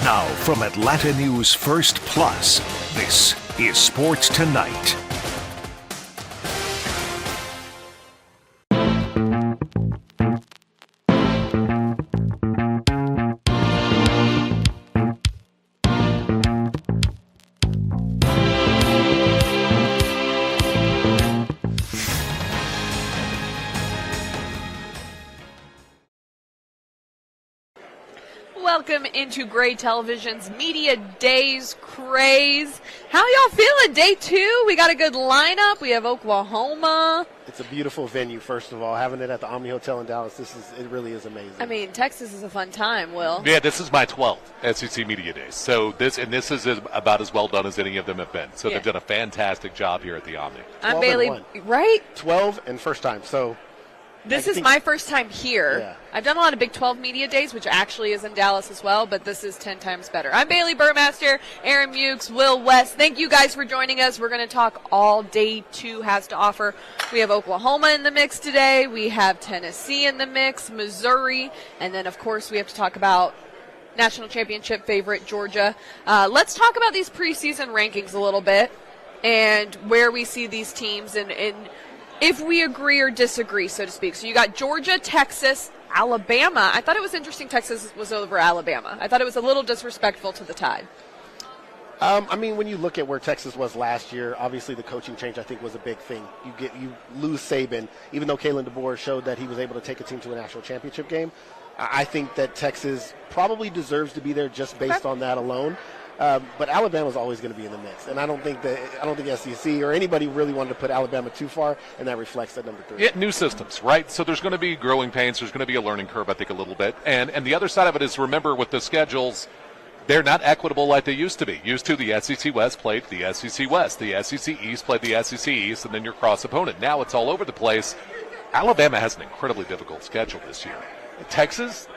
Now from Atlanta News First Plus, this is Sports Tonight. Welcome into Gray Television's Media Days craze. How y'all feeling? Day 2, we got a good lineup. We have Oklahoma. It's a beautiful venue, first of all. Having it at the Omni Hotel in Dallas, it really is amazing. I mean, Texas is a fun time, Will. Yeah, this is my 12th SEC Media Days. So this is about as well done as any of them have been. So they've done a fantastic job here at the Omni. I'm Bailey, right? 12 and first time, so... This is my first time here. Yeah. I've done a lot of Big 12 Media Days, which actually is in Dallas as well, but this is 10 times better. I'm Bailey Burmaster, Aaron Mukes, Will West. Thank you guys for joining us. We're going to talk all Day 2 has to offer. We have Oklahoma in the mix today. We have Tennessee in the mix, Missouri, and then, of course, we have to talk about national championship favorite Georgia. Let's talk about these preseason rankings a little bit and where we see these teams and if we agree or disagree, so to speak. So you got Georgia, Texas, Alabama. I thought it was interesting Texas was over Alabama. I thought it was a little disrespectful to the Tide. I mean, when you look at where Texas was last year, obviously the coaching change, I think, was a big thing. You lose Saban, even though Kalen DeBoer showed that he was able to take a team to a national championship game. I think that Texas probably deserves to be there just based on that alone. But Alabama's always going to be in the mix, and I don't think SEC or anybody really wanted to put Alabama too far, and that reflects at number 3. Yeah, new systems, right? So there's going to be growing pains. There's going to be a learning curve, I think, a little bit. And the other side of it is, remember, with the schedules, they're not equitable like they used to be. Used to, the SEC West played the SEC West. The SEC East played the SEC East, and then your cross opponent. Now it's all over the place. Alabama has an incredibly difficult schedule this year. Texas,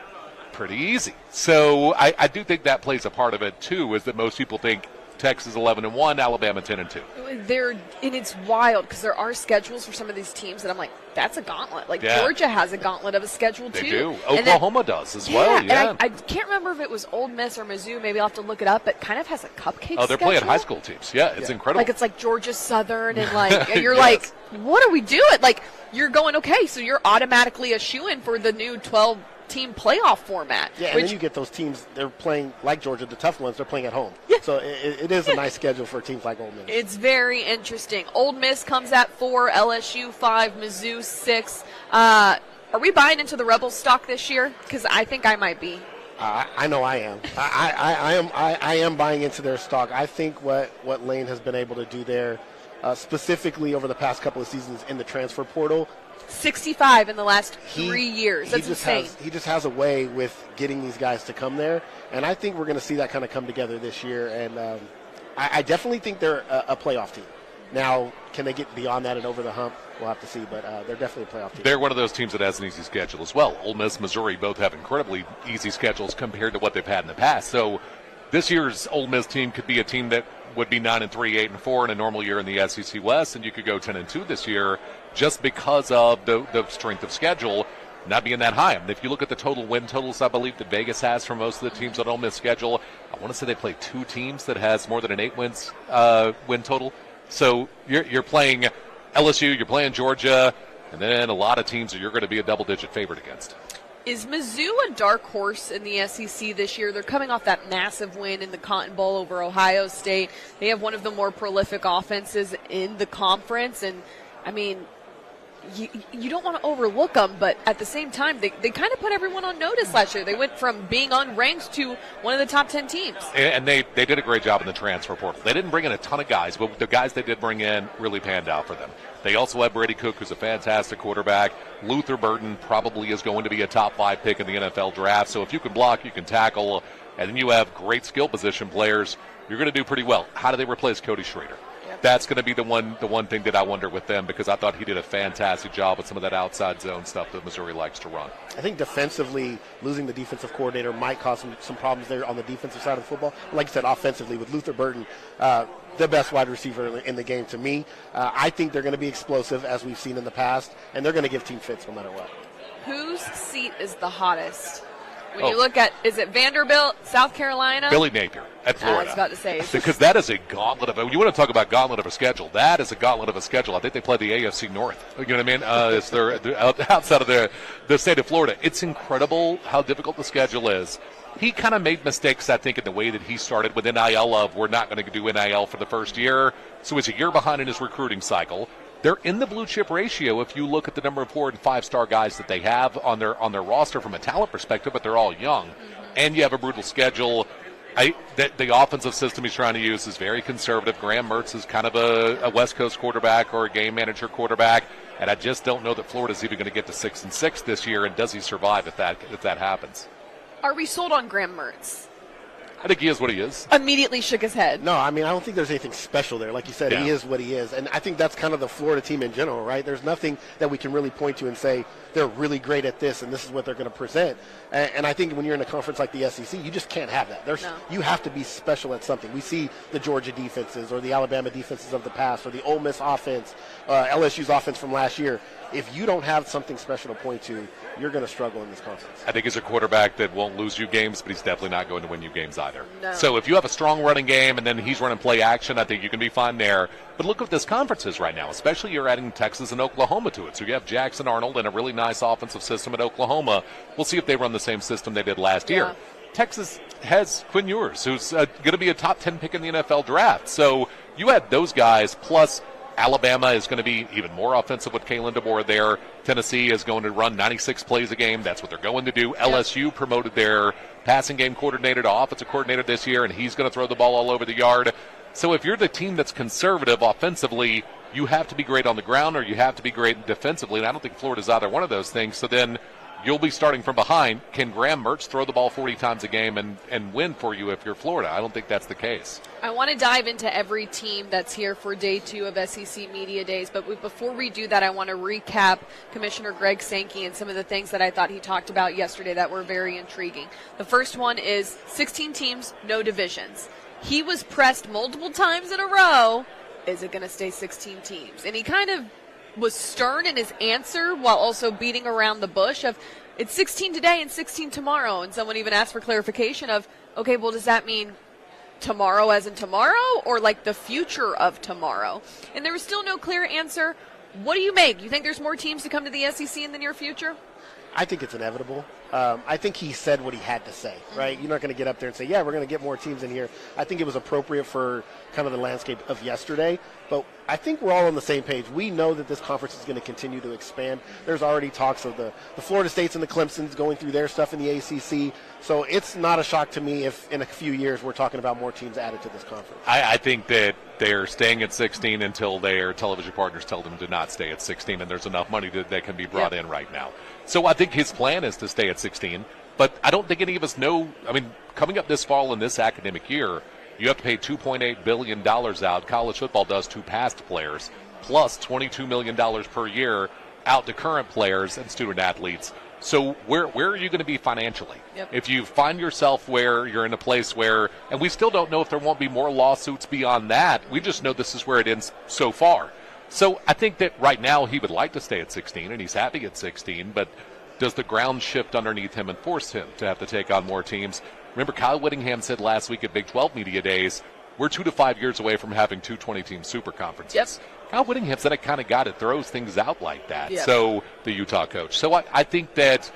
pretty easy. So I do think that plays a part of it too, is that most people think Texas 11-1, Alabama 10-2. And it's wild because there are schedules for some of these teams that I'm like, that's a gauntlet. Like Georgia has a gauntlet of a schedule too. They do. Oklahoma does as well. Yeah. And I can't remember if it was Ole Miss or Mizzou. Maybe I'll have to look it up. But kind of has a cupcake. Oh, they're playing high school teams. Yeah, it's incredible. Like it's like Georgia Southern and like you're like, what are we doing? Like you're going okay, so you're automatically a shoo-in for the new 12-team playoff format. Yeah, and then you get those teams, they're playing, like Georgia, the tough ones, they're playing at home. Yeah. So it is a nice schedule for teams like Ole Miss. It's very interesting. Ole Miss comes at 4, LSU 5, Mizzou 6. Are we buying into the Rebels stock this year? Because I think I might be. I know I am. I am buying into their stock. I think what Lane has been able to do there, specifically over the past couple of seasons in the transfer portal, 65 in the last 3 years. That's insane. He just has a way with getting these guys to come there, and I think we're going to see that kind of come together this year. And I definitely think they're a playoff team. Now, can they get beyond that and over the hump? We'll have to see, but they're definitely a playoff team. They're one of those teams that has an easy schedule as well. Ole Miss, Missouri both have incredibly easy schedules compared to what they've had in the past. So this year's Ole Miss team could be a team that would be 9-3, 8-4 in a normal year in the SEC West, and you could go 10-2 this year just because of the strength of schedule not being that high. I mean, if you look at the total win totals, I believe that Vegas has for most of the teams on Ole Miss schedule, I want to say they play 2 teams that has more than an 8 win total. So you're playing LSU, you're playing Georgia, and then a lot of teams that you're going to be a double-digit favorite against. Is Mizzou a dark horse in the SEC this year? They're coming off that massive win in the Cotton Bowl over Ohio State. They have one of the more prolific offenses in the conference, and, I mean, you don't want to overlook them, but at the same time, they kind of put everyone on notice last year. They went from being unranked to one of the top 10 teams. And they did a great job in the transfer portal. They didn't bring in a ton of guys, but the guys they did bring in really panned out for them. They also have Brady Cook, who's a fantastic quarterback. Luther Burden probably is going to be a top 5 pick in the NFL draft. So if you can block, you can tackle, and then you have great skill position players, you're going to do pretty well. How do they replace Cody Schrader? That's going to be the one thing that I wonder with them, because I thought he did a fantastic job with some of that outside zone stuff that Missouri likes to run. I think defensively, losing the defensive coordinator might cause some problems there on the defensive side of football. Like you said, offensively, with Luther Burden, the best wide receiver in the game to me. I think they're going to be explosive, as we've seen in the past, and they're going to give team fits no matter what. Whose seat is the hottest? When you look at, is it Vanderbilt, South Carolina? Billy Napier at Florida. I was about to say. Because that is a gauntlet of, you want to talk about gauntlet of a schedule, that is a gauntlet of a schedule. I think they play the AFC North. You know what I mean? It's they're outside of the state of Florida. It's incredible how difficult the schedule is. He kind of made mistakes, I think, in the way that he started with NIL of we're not going to do NIL for the first year. So he's a year behind in his recruiting cycle. They're in the blue chip ratio if you look at the number of 4- and 5-star guys that they have on their roster from a talent perspective, but they're all young. And you have a brutal schedule. The offensive system he's trying to use is very conservative. Graham Mertz is kind of a West Coast quarterback or a game manager quarterback, and I just don't know that Florida's even going to get to 6-6 this year, and does he survive if that happens? Are we sold on Graham Mertz? I think he is what he is. Immediately shook his head. No, I mean, I don't think there's anything special there. Like you said, He is what he is. And I think that's kind of the Florida team in general, right? There's nothing that we can really point to and say they're really great at this and this is what they're going to present. And I think when you're in a conference like the SEC, you just can't have that. You have to be special at something. We see the Georgia defenses or the Alabama defenses of the past or the Ole Miss offense, LSU's offense from last year. If you don't have something special to point to, you're going to struggle in this conference. I think he's a quarterback that won't lose you games, but he's definitely not going to win you games either. No. So if you have a strong running game and then he's running play action, I think you can be fine there. But look what this conference is right now, especially you're adding Texas and Oklahoma to it. So you have Jackson Arnold and a really nice offensive system at Oklahoma. We'll see if they run the same system they did last year. Texas has Quinn Ewers, who's going to be a top 10 pick in the NFL draft. So you had those guys, plus Alabama is going to be even more offensive with Kalen DeBoer there. Tennessee is going to run 96 plays a game. That's what they're going to do. LSU promoted their passing game coordinator to offensive coordinator this year, and he's going to throw the ball all over the yard. So if you're the team that's conservative offensively, you have to be great on the ground or you have to be great defensively, and I don't think Florida's either one of those things. So then you'll be starting from behind. Can Graham Mertz throw the ball 40 times a game and win for you if you're Florida? I don't think that's the case. I want to dive into every team that's here for day 2 of SEC Media Days, but before we do that, I want to recap Commissioner Greg Sankey and some of the things that I thought he talked about yesterday that were very intriguing. The first one is 16 teams, no divisions. He was pressed multiple times in a row, is it going to stay 16 teams? And he kind of was stern in his answer while also beating around the bush of it's 16 today and 16 tomorrow. And someone even asked for clarification of, okay, well, does that mean tomorrow as in tomorrow or like the future of tomorrow? And there was still no clear answer. What do you make? You think there's more teams to come to the SEC in the near future? I think it's inevitable. I think he said what he had to say, right? You're not going to get up there and say, yeah, we're going to get more teams in here. I think it was appropriate for kind of the landscape of yesterday. But I think we're all on the same page. We know that this conference is going to continue to expand. There's already talks of the Florida States and the Clemsons going through their stuff in the ACC. So it's not a shock to me if in a few years we're talking about more teams added to this conference. I think that they're staying at 16 until their television partners tell them to not stay at 16, and there's enough money that can be brought in right now. So I think his plan is to stay at 16, but I don't think any of us know. I mean, coming up this fall in this academic year, you have to pay $2.8 billion out. College football does to past players, plus $22 million per year out to current players and student athletes. So where are you going to be financially? If you find yourself where you're in a place where, and we still don't know if there won't be more lawsuits beyond that. We just know this is where it ends so far. So I think that right now he would like to stay at 16, and he's happy at 16, but does the ground shift underneath him and force him to have to take on more teams? Remember, Kyle Whittingham said last week at Big 12 Media Days, we're 2 to 5 years away from having 2 20-team super conferences. Kyle Whittingham said a kind of guy that throws things out like that. So the Utah coach. So I think that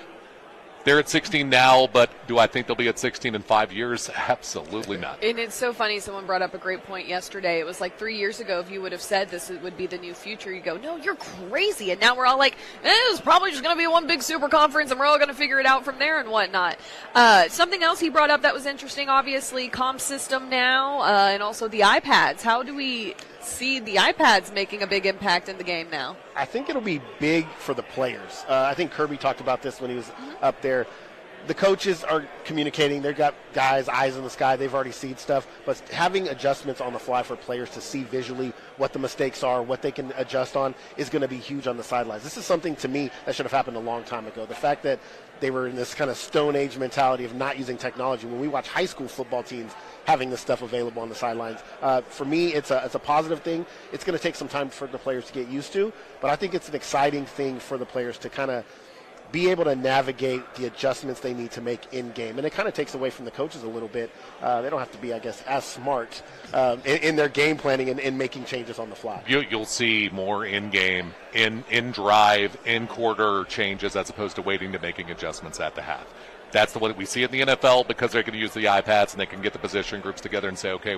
they're at 16 now, but do I think they'll be at 16 in 5 years? Absolutely not. And it's so funny. Someone brought up a great point yesterday. It was like 3 years ago, if you would have said this would be the new future, you go, no, you're crazy. And now we're all like, it's probably just going to be one big super conference, and we're all going to figure it out from there and whatnot. Something else he brought up that was interesting, obviously, comm system now, and also the iPads. How do we see the iPads making a big impact in the game now? I think it'll be big for the players. I think Kirby talked about this when he was up there. The coaches are communicating. They've got guys, eyes in the sky. They've already seen stuff. But having adjustments on the fly for players to see visually what the mistakes are, what they can adjust on, is going to be huge on the sidelines. This is something, to me, that should have happened a long time ago. The fact that they were in this kind of Stone Age mentality of not using technology. When we watch high school football teams having this stuff available on the sidelines, for me, it's a positive thing. It's going to take some time for the players to get used to, but I think it's an exciting thing for the players to kind of be able to navigate the adjustments they need to make in game. And it kind of takes away from the coaches a little bit. They don't have to be, I guess, as smart in their game planning and making changes on the fly. You'll see more in-game, in drive, in quarter changes as opposed to waiting to making adjustments at the half. That's the one that we see in the NFL because they're going to use the iPads and they can get the position groups together and say, okay,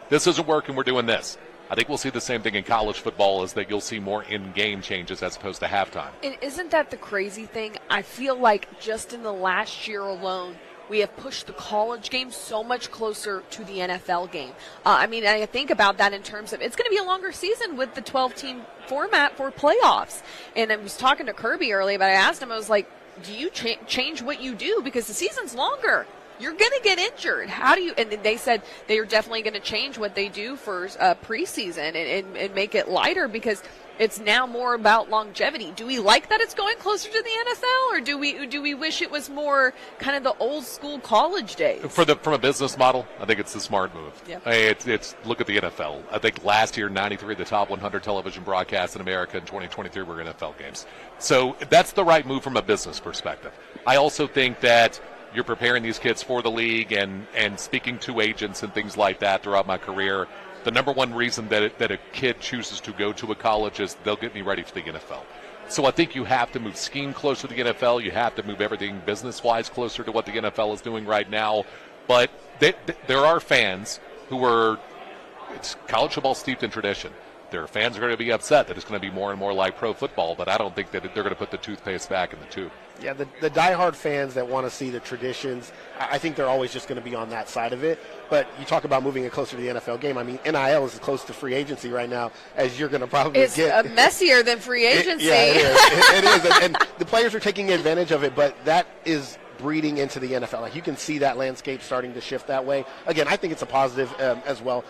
this isn't working, we're doing this. I think we'll see the same thing in college football, is that you'll see more in-game changes as opposed to halftime. And isn't that the crazy thing? I feel like just in the last year alone, we have pushed the college game so much closer to the NFL game. I think about that in terms of it's going to be a longer season with the 12-team format for playoffs. And I was talking to Kirby earlier, but I asked him, I was like, do you change what you do? Because the season's longer. You're going to get injured. How do you? And they said they are definitely going to change what they do for preseason and make it lighter because it's now more about longevity. Do we like that it's going closer to the NFL, or do we wish it was more kind of the old school college days? From a business model, I think it's the smart move. Yep. It's look at the NFL. I think last year 93 of the top 100 television broadcasts in America in 2023 were NFL games. So that's the right move from a business perspective. I also think that you're preparing these kids for the league and speaking to agents and things like that throughout my career. The number one reason that a kid chooses to go to a college is they'll get me ready for the NFL. So I think you have to move scheme closer to the NFL. You have to move everything business-wise closer to what the NFL is doing right now. But there are fans who are – it's college football steeped in tradition. Their fans are going to be upset that it's going to be more and more like pro football, but I don't think that they're going to put the toothpaste back in the tube. Yeah, the diehard fans that want to see the traditions, I think they're always just going to be on that side of it. But you talk about moving it closer to the NFL game. I mean, NIL is as close to free agency right now as you're going to probably get. It's messier than free agency. It is. It is. And the players are taking advantage of it, but that is breeding into the NFL. Like, you can see that landscape starting to shift that way. Again, I think it's a positive as well.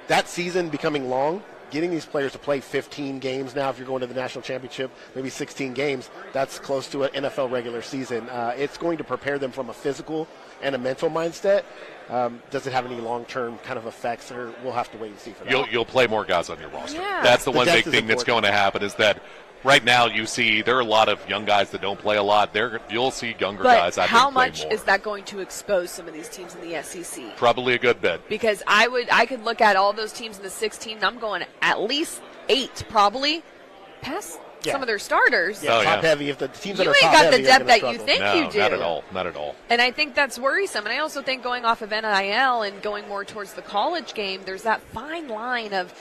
That season becoming long, getting these players to play 15 games now, if you're going to the national championship, maybe 16 games, that's close to an NFL regular season. It's going to prepare them from a physical and a mental mindset. Does it have any long-term kind of effects, or we'll have to wait and see for that. You'll play more guys on your roster. Yeah. That's the one big thing that's going to happen, is that right now you see there are a lot of young guys that don't play a lot. You'll see younger guys, I think, how play much more. is that going to expose some of these teams in the SEC? Probably a good bit. Because I could look at all those teams in the 16, and I'm going at least 8 probably past some of their starters. Yeah, top heavy. If the teams that you are ain't top got heavy, the depth that you struggle. think you do. Not at all. Not at all. And I think that's worrisome. And I also think going off of NIL and going more towards the college game, there's that fine line of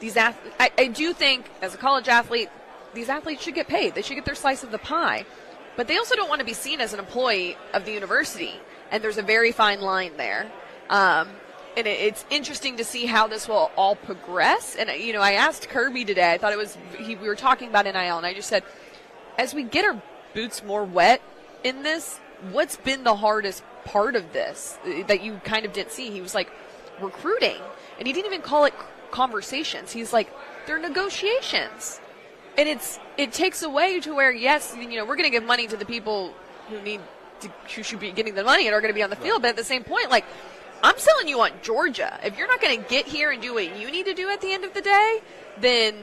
these athletes. I do think, as a college athlete, these athletes should get paid. They should get their slice of the pie. But they also don't want to be seen as an employee of the university. And there's a very fine line there. And it's interesting to see how this will all progress. And, I asked Kirby today, I thought we were talking about NIL, and I just said, as we get our boots more wet in this, what's been the hardest part of this that you kind of didn't see? He was like, recruiting. And he didn't even call it conversations. He's like, they're negotiations. And it takes away to where, yes, we're going to give money to the people who should be getting the money and are going to be on the field. But at the same point, like, I'm selling you on Georgia. If you're not going to get here and do what you need to do at the end of the day, then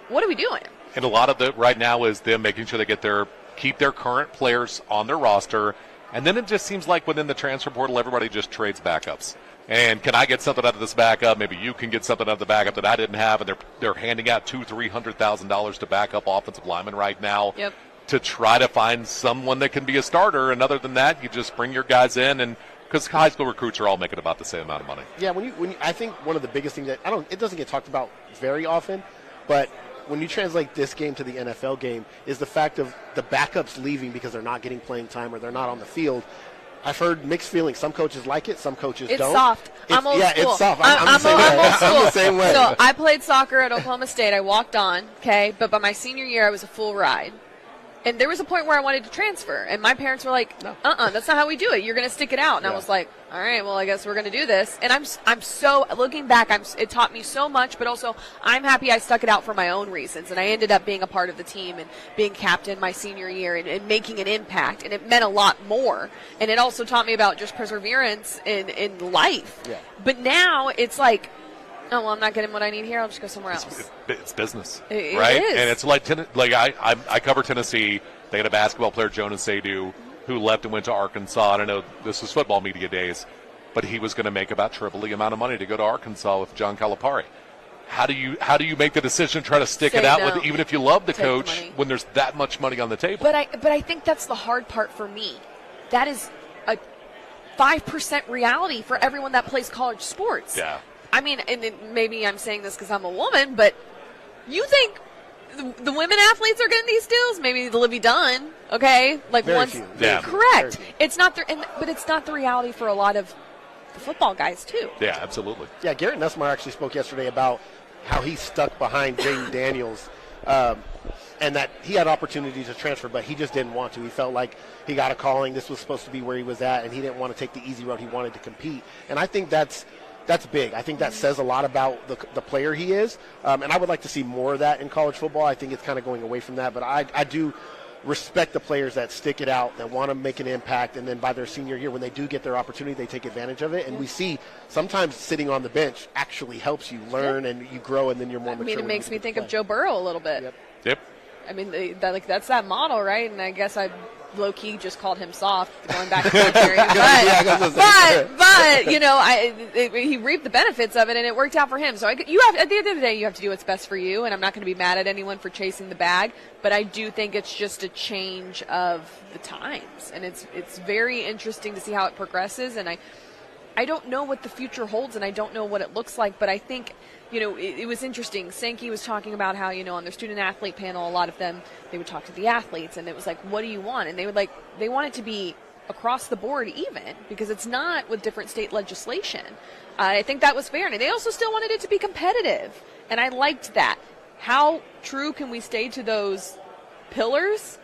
what are we doing? And a lot of it right now is them making sure they keep their current players on their roster. And then it just seems like within the transfer portal, everybody just trades backups. And can I get something out of this backup? Maybe you can get something out of the backup that I didn't have. And they're handing out $200,000-$300,000 to backup offensive linemen right now to try to find someone that can be a starter. And other than that, you just bring your guys in, and because high school recruits are all making about the same amount of money. Yeah, I think one of the biggest things that it doesn't get talked about very often, but when you translate this game to the NFL game, is the fact of the backups leaving because they're not getting playing time or they're not on the field. I've heard mixed feelings. Some coaches like it, some coaches don't. Soft. I'm old school. It's soft. I'm the same way. I'm the same way. So I played soccer at Oklahoma State. I walked on, but by my senior year, I was a full ride. And there was a point where I wanted to transfer, and my parents were like, that's not how we do it. You're going to stick it out. And I was like, all right, well, I guess we're going to do this. And I'm so, looking back, it taught me so much, but also I'm happy I stuck it out for my own reasons. And I ended up being a part of the team and being captain my senior year and making an impact. And it meant a lot more. And it also taught me about just perseverance in life. Yeah. But now it's like, oh, well, I'm not getting what I need here. I'll just go somewhere else. It's business, it right? Is. And it's like I cover Tennessee They had a basketball player, Jonas Sadu, who left and went to Arkansas. I don't know, this was football media days, but he was going to make about triple the amount of money to go to Arkansas with John Calipari. How do you make the decision, try to stick Say it out no. with, even if you love the Take coach, the money. when there's that much money on the table? But I think that's the hard part for me. That is a 5% reality for everyone that plays college sports. Yeah. I mean, and maybe I'm saying this because I'm a woman, but you think the women athletes are getting these deals? Maybe the Livy Dunn, okay? Like Very once, few. Yeah. correct. Very few. It's not but it's not the reality for a lot of the football guys too. Yeah, absolutely. Yeah, Garrett Nussmeyer actually spoke yesterday about how he stuck behind Jaden Daniels and that he had opportunity to transfer, but he just didn't want to. He felt like he got a calling. This was supposed to be where he was at, and he didn't want to take the easy road. He wanted to compete. And I think that's big. I think that says a lot about the player he is, and I would like to see more of that in college football. I think it's kind of going away from that, but I do respect the players that stick it out, that want to make an impact, and then by their senior year, when they do get their opportunity, they take advantage of it. And we see sometimes sitting on the bench actually helps you learn and you grow, and then you're more mature. I mean, it when makes you me get to think of play. Joe Burrow a little bit. Yep. I mean, that's that model, right? And I guess I low-key just called him soft going back to that period. But you know, he reaped the benefits of it, and it worked out for him. So you have, at the end of the day, you have to do what's best for you, and I'm not going to be mad at anyone for chasing the bag, but I do think it's just a change of the times, and it's very interesting to see how it progresses, and I don't know what the future holds, and I don't know what it looks like, but I think, you know, it was interesting. Sankey was talking about how, you know, on their student-athlete panel, a lot of them, they would talk to the athletes, and it was like, what do you want? And they want it to be across the board even, because it's not with different state legislation. I think that was fair, and they also still wanted it to be competitive, and I liked that. How true can we stay to those pillars?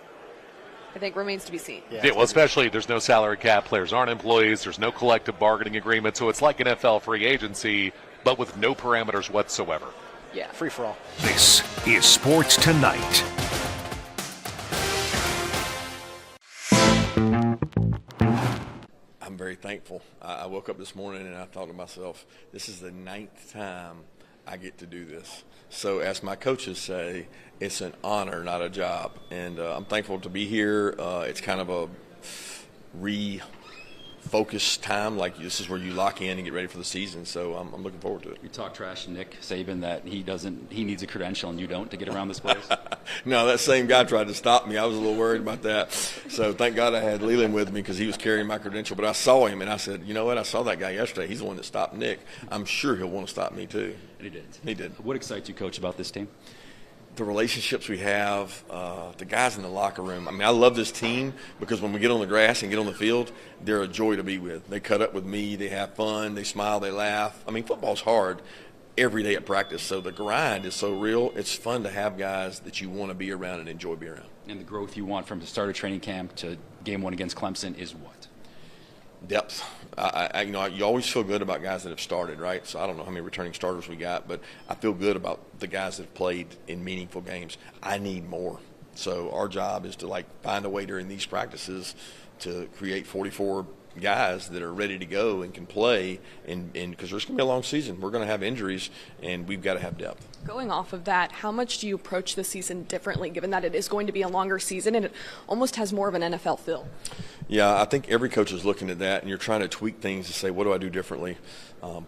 I think remains to be seen. Yeah, well, especially there's no salary cap, players aren't employees, there's no collective bargaining agreement, so it's like NFL free agency, but with no parameters whatsoever. Yeah. Free for all. This is Sports Tonight. I'm very thankful. I woke up this morning and I thought to myself, this is the 9th time I get to do this. So as my coaches say, it's an honor, not a job. And I'm thankful to be here. It's kind of a refocused time. Like, this is where you lock in and get ready for the season. So I'm looking forward to it. You talk trash to Nick Saban that he needs a credential and you don't to get around this place? No, that same guy tried to stop me. I was a little worried about that. So thank God I had Leland with me because he was carrying my credential. But I saw him and I said, you know what? I saw that guy yesterday. He's the one that stopped Nick. I'm sure he'll want to stop me too. And he did. He did. What excites you, Coach, about this team? The relationships we have, the guys in the locker room. I mean, I love this team because when we get on the grass and get on the field, they're a joy to be with. They cut up with me. They have fun. They smile. They laugh. I mean, football's hard every day at practice, so the grind is so real. It's fun to have guys that you want to be around and enjoy being around. And the growth you want from the start of training camp to game one against Clemson is what? Depth. You always feel good about guys that have started, right? So I don't know how many returning starters we got, but I feel good about the guys that have played in meaningful games. I need more. So our job is to find a way during these practices to create 44 guys that are ready to go and can play, and because there's going to be a long season. We're going to have injuries, and we've got to have depth. Going off of that, how much do you approach the season differently, given that it is going to be a longer season and it almost has more of an NFL feel? Yeah, I think every coach is looking at that, and you're trying to tweak things to say, what do I do differently?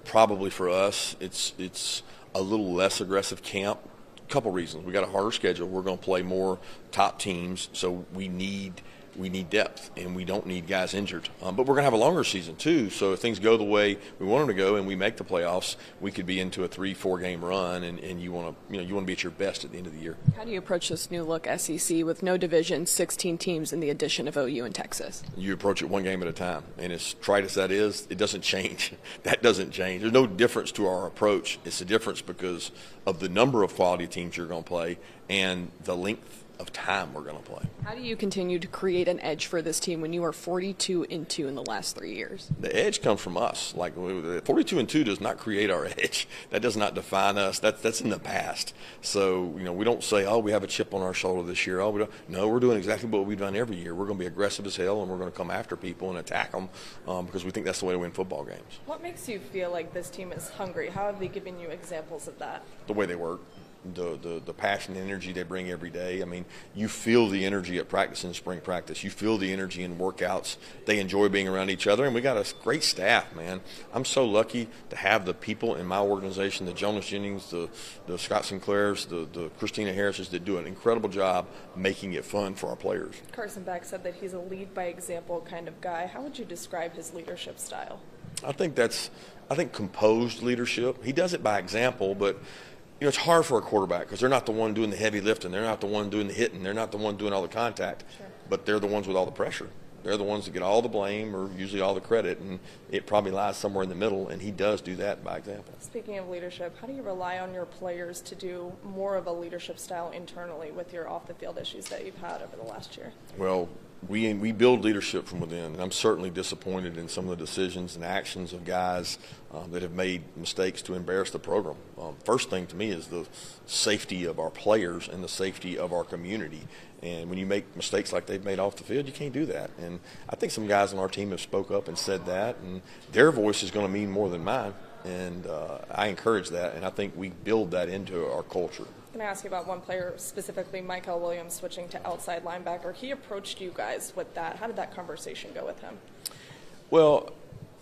Probably for us, it's a little less aggressive camp. A couple reasons. We got a harder schedule. We're going to play more top teams, so we need depth, and we don't need guys injured. But we're going to have a longer season too, so if things go the way we want them to go and we make the playoffs, we could be into a 3-4 game run, and you want to be at your best at the end of the year. How do you approach this new look SEC with no division, 16 teams, and the addition of OU and Texas? You approach it one game at a time, and as trite as that is, it doesn't change. That doesn't change. There's no difference to our approach. It's a difference because of the number of quality teams you're going to play and the length of time we're going to play. How do you continue to create an edge for this team when you are 42-2 in the last 3 years? The edge comes from us. 42-2 does not create our edge. That does not define us. That's in the past. So we don't say, oh, we have a chip on our shoulder this year. Oh, we don't. No, we're doing exactly what we've done every year. We're going to be aggressive as hell, and we're going to come after people and attack them because we think that's the way to win football games. What makes you feel like this team is hungry? How have they given you examples of that? The way they work. the passion and energy they bring every day. I mean, you feel the energy at practice in spring practice. You feel the energy in workouts. They enjoy being around each other, and we got a great staff, man. I'm so lucky to have the people in my organization, the Jonas Jennings, the Scott Sinclairs, the Christina Harrises, that do an incredible job making it fun for our players. Carson Beck said that he's a lead-by-example kind of guy. How would you describe his leadership style? I think composed leadership. He does it by example, but it's hard for a quarterback because they're not the one doing the heavy lifting. They're not the one doing the hitting. They're not the one doing all the contact. Sure. But they're the ones with all the pressure. They're the ones that get all the blame or usually all the credit, and it probably lies somewhere in the middle, and he does do that by example. Speaking of leadership, how do you rely on your players to do more of a leadership style internally with your off-the-field issues that you've had over the last year? Well, we build leadership from within, and I'm certainly disappointed in some of the decisions and actions of guys that have made mistakes to embarrass the program. First thing to me is the safety of our players and the safety of our community. And when you make mistakes like they've made off the field, you can't do that. And I think some guys on our team have spoke up and said that, and their voice is going to mean more than mine. And I encourage that, and I think we build that into our culture. I'm going to ask you about one player specifically, Michael Williams, switching to outside linebacker. He approached you guys with that. How did that conversation go with him? Well,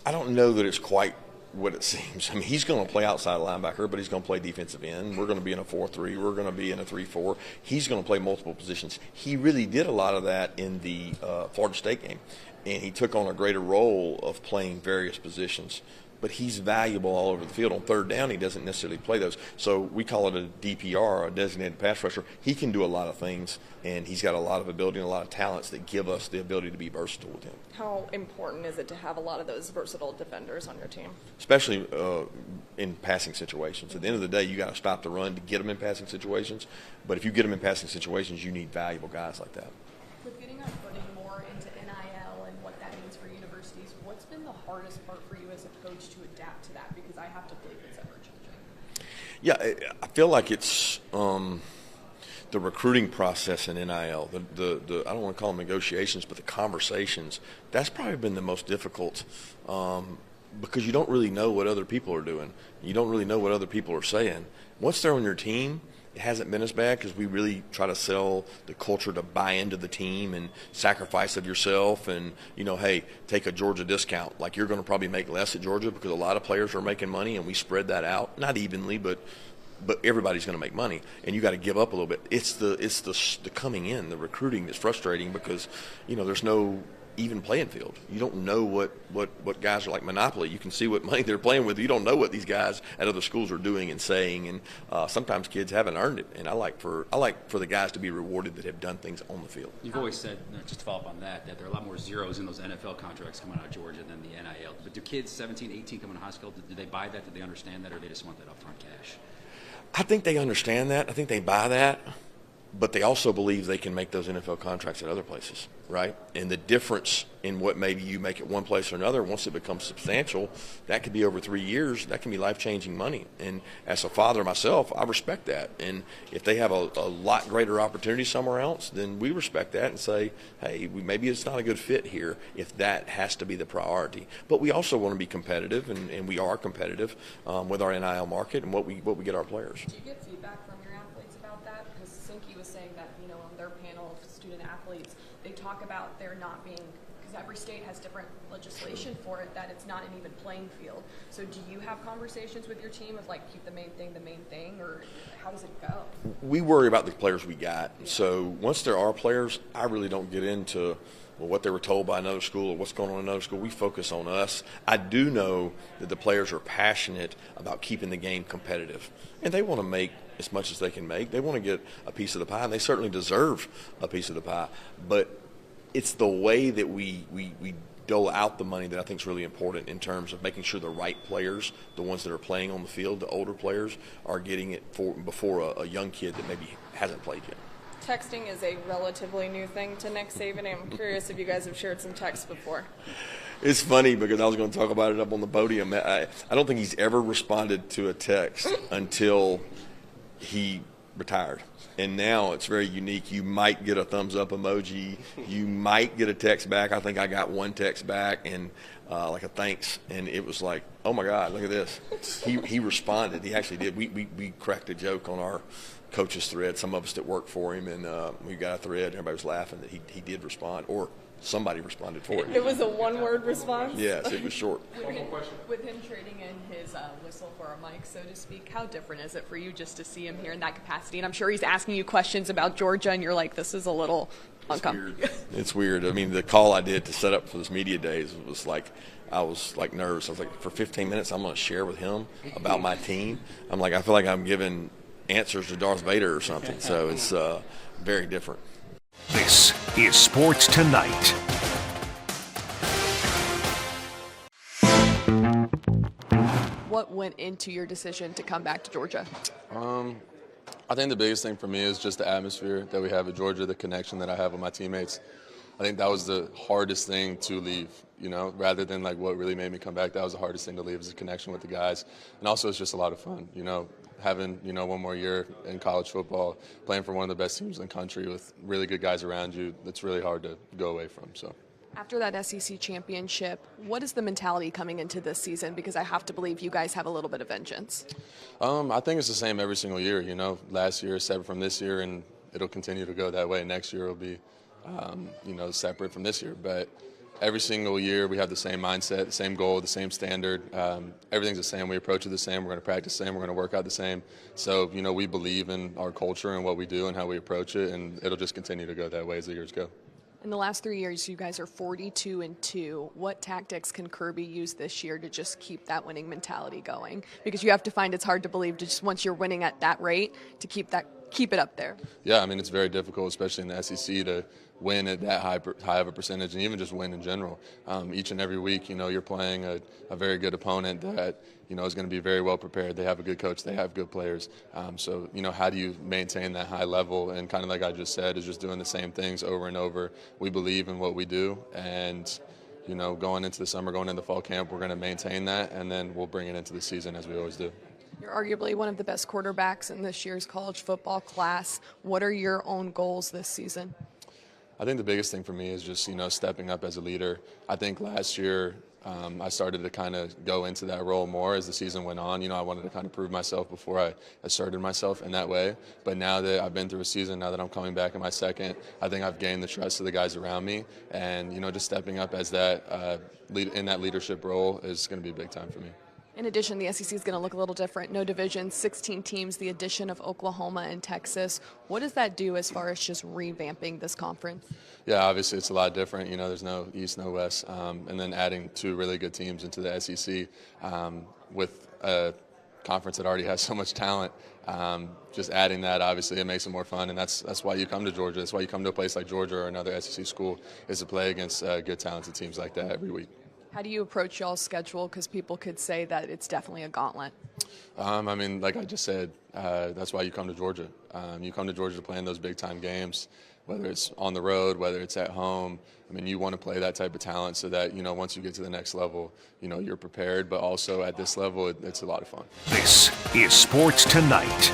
I don't know that it's quite what it seems. I mean, he's going to play outside linebacker, but he's going to play defensive end. We're going to be in a 4-3. We're going to be in a 3-4. He's going to play multiple positions. He really did a lot of that in the Florida State game, and he took on a greater role of playing various positions. But he's valuable all over the field. On third down, he doesn't necessarily play those. So we call it a DPR, a designated pass rusher. He can do a lot of things, and he's got a lot of ability and a lot of talents that give us the ability to be versatile with him. How important is it to have a lot of those versatile defenders on your team? Especially in passing situations. At the end of the day, you got to stop the run to get them in passing situations. But if you get them in passing situations, you need valuable guys like that. With getting our footing more into NIL and what that means for universities, what's been the hardest part for you as a coach to adapt to that? Because I have to believe it's ever changing. Yeah, I feel like it's the recruiting process in NIL. The I don't want to call them negotiations, but the conversations. That's probably been the most difficult because you don't really know what other people are doing. You don't really know what other people are saying. Once they're on your team, it hasn't been as bad because we really try to sell the culture to buy into the team and sacrifice of yourself and, hey, take a Georgia discount. Like you're going to probably make less at Georgia because a lot of players are making money, and we spread that out, not evenly, but everybody's going to make money, and you got to give up a little bit. It's the coming in, the recruiting that's frustrating because, there's no even playing field. You don't know what guys are like Monopoly. You can see what money they're playing with. You don't know what these guys at other schools are doing and saying, and sometimes kids haven't earned it. And I like for the guys to be rewarded that have done things on the field. You've always said, just to follow up on that there are a lot more zeros in those NFL contracts coming out of Georgia than the NIL. But do kids 17, 18 coming to high school, do they buy that? Do they understand that, or they just want that upfront cash? I think they understand that. I think they buy that. But they also believe they can make those NFL contracts at other places, right? And the difference in what maybe you make at one place or another, once it becomes substantial, that could be over 3 years. That can be life-changing money. And as a father myself, I respect that. And if they have a lot greater opportunity somewhere else, then we respect that and say, hey, maybe it's not a good fit here if that has to be the priority. But we also want to be competitive, and we are competitive with our NIL market and what we get our players. Do you get feedback from your athletes about that? Because Sinky was saying that, on their panel of student athletes, they talk about there not being, because every state has different legislation for it, that it's not an even playing field. So do you have conversations with your team of keep the main thing, or how does it go? We worry about the players we got. Yeah. So once there are players, I really don't get into what they were told by another school or what's going on in another school. We focus on us. I do know that the players are passionate about keeping the game competitive, and they want to make as much as they can make. They want to get a piece of the pie, and they certainly deserve a piece of the pie. But it's the way that we dole out the money that I think is really important in terms of making sure the right players, the ones that are playing on the field, the older players, are getting it before a young kid that maybe hasn't played yet. Texting is a relatively new thing to Nick Saban. I'm curious if you guys have shared some texts before. It's funny because I was going to talk about it up on the podium. I don't think he's ever responded to a text until he retired. And now it's very unique. You might get a thumbs up emoji. You might get a text back. I think I got one text back and like a thanks. And it was like, oh, my God, look at this. He responded. He actually did. We cracked a joke on our coaches thread, some of us that work for him, and we got a thread. And everybody was laughing that he did respond, or somebody responded for him. It was a one-word response? Yes, it was short. With him trading in his whistle for a mic, so to speak, how different is it for you just to see him here in that capacity? And I'm sure he's asking you questions about Georgia, and you're like, this is a little uncomfortable. It's weird. I mean, the call I did to set up for this media days was like, I was like nervous. I was like, for 15 minutes, I'm going to share with him about my team. I'm like, I feel like I'm giving answers to Darth Vader or something. So it's very different. This is Sports Tonight. What went into your decision to come back to Georgia? I think the biggest thing for me is just the atmosphere that we have at Georgia, the connection that I have with my teammates. I think that was the hardest thing to leave, rather than like what really made me come back. That was the hardest thing to leave, is the connection with the guys. And also it's just a lot of fun, having, one more year in college football, playing for one of the best teams in the country with really good guys around you. That's really hard to go away from. So. After that SEC championship, what is the mentality coming into this season? Because I have to believe you guys have a little bit of vengeance. I think it's the same every single year. Last year is separate from this year, and it'll continue to go that way. Next year will be, separate from this year. But every single year we have the same mindset, the same goal, the same standard. Everything's the same. We approach it the same. We're going to practice the same. We're going to work out the same. So, we believe in our culture and what we do and how we approach it, and it'll just continue to go that way as the years go. In the last 3 years, you guys are 42-2. What tactics can Kirby use this year to just keep that winning mentality going? Because you have to find it's hard to believe just once you're winning at that rate to keep it up there. Yeah, I mean, it's very difficult, especially in the SEC, to win at that high of a percentage, and even just win in general. Each and every week, you're playing a very good opponent that, is going to be very well prepared. They have a good coach. They have good players. So, how do you maintain that high level? And kind of like I just said, is just doing the same things over and over. We believe in what we do, and, going into the summer, going into fall camp, we're going to maintain that, and then we'll bring it into the season as we always do. You're arguably one of the best quarterbacks in this year's college football class. What are your own goals this season? I think the biggest thing for me is just, stepping up as a leader. I think last year I started to kind of go into that role more as the season went on. I wanted to kind of prove myself before I asserted myself in that way. But now that I've been through a season, now that I'm coming back in my second, I think I've gained the trust of the guys around me. And, just stepping up as that in that leadership role is going to be a big time for me. In addition, the SEC is going to look a little different. No division, 16 teams, the addition of Oklahoma and Texas. What does that do as far as just revamping this conference? Yeah, obviously it's a lot different. There's no East, no West. And then adding two really good teams into the SEC with a conference that already has so much talent. Just adding that, obviously, it makes it more fun. And that's why you come to Georgia. That's why you come to a place like Georgia or another SEC school, is to play against good, talented teams like that every week. How do you approach y'all's schedule? Because people could say that it's definitely a gauntlet. I mean, like I just said, that's why you come to Georgia. You come to Georgia to play in those big-time games, whether it's on the road, whether it's at home. I mean, you want to play that type of talent so that, once you get to the next level, you're prepared. But also at this level, it's a lot of fun. This is Sports Tonight.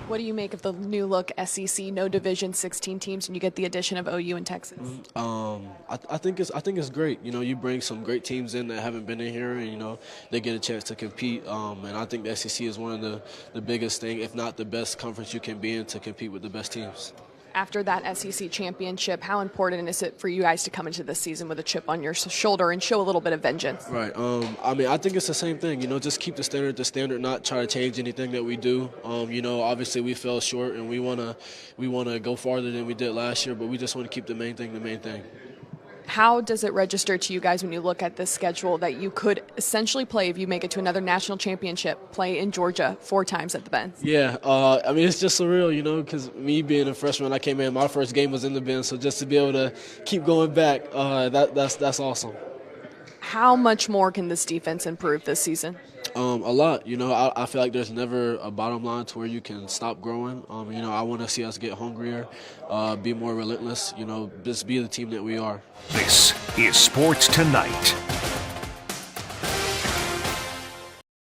What do you make of the new look SEC, no division, 16 teams, and you get the addition of OU and Texas? I think it's great. You bring some great teams in that haven't been in here, and they get a chance to compete. And I think the SEC is one of the biggest thing, if not the best conference you can be in, to compete with the best teams. After that SEC championship, how important is it for you guys to come into this season with a chip on your shoulder and show a little bit of vengeance? Right. I mean, I think it's the same thing. Just keep the standard, not try to change anything that we do. Obviously we fell short, and we wanna go farther than we did last year, but we just want to keep the main thing. How does it register to you guys when you look at this schedule that you could essentially play, if you make it to another national championship, play in Georgia 4 times at the Benz? Yeah, I mean, it's just surreal, because me being a freshman, I came in, my first game was in the Benz, so just to be able to keep going back, that's awesome. How much more can this defense improve this season? A lot. I feel like there's never a bottom line to where you can stop growing. I want to see us get hungrier, be more relentless, just be the team that we are. This is Sports Tonight.